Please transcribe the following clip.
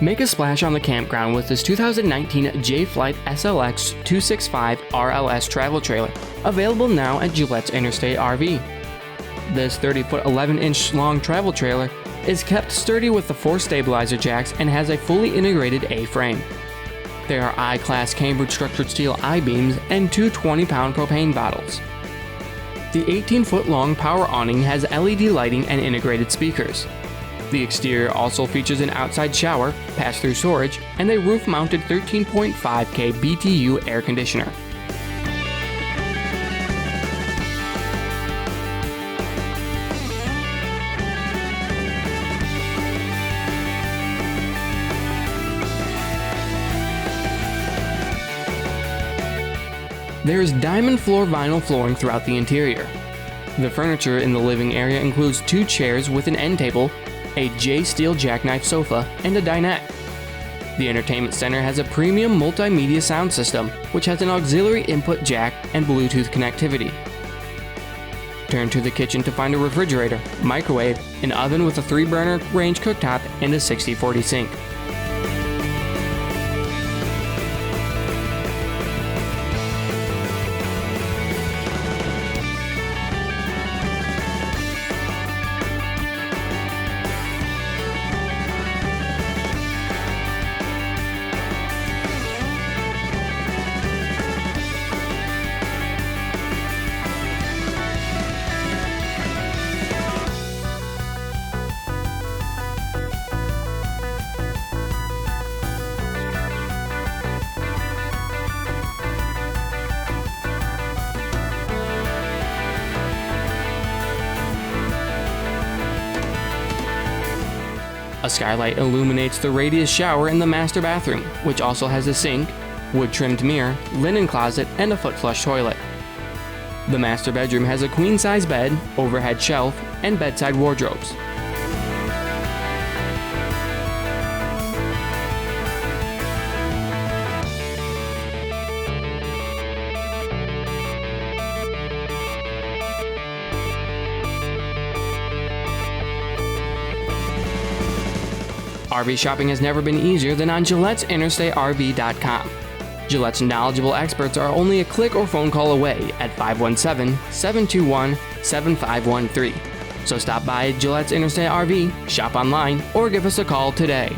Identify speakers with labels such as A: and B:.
A: Make a splash on the campground with this 2019 Jay Flight SLX 265RLS travel trailer, available now at Gillette's Interstate RV. This 30-foot 11-inch long travel trailer is kept sturdy with the 4 stabilizer jacks and has a fully integrated A-frame. There are I-class cambered structured steel I-beams and 2 20-pound propane bottles. The 18-foot long power awning has LED lighting and integrated speakers. The exterior also features an outside shower, pass-through storage, and a roof-mounted 13.5K BTU air conditioner. There is Diamondflor vinyl flooring throughout the interior. The furniture in the living area includes 2 chairs with an end table, a Jay steel jackknife sofa, and a dinette. The entertainment center has a premium multimedia sound system, which has an auxiliary input jack and Bluetooth connectivity. Turn to the kitchen to find a refrigerator, microwave, an oven with a 3-burner range cooktop, and a 60/40 sink. A skylight illuminates the radius shower in the master bathroom, which also has a sink, wood-trimmed mirror, linen closet, and a foot-flush toilet. The master bedroom has a queen-size bed, overhead shelf, and bedside wardrobes. RV shopping has never been easier than on Gillette's InterstateRV.com. Gillette's knowledgeable experts are only a click or phone call away at 517-721-7513. So stop by Gillette's Interstate RV, shop online, or give us a call today.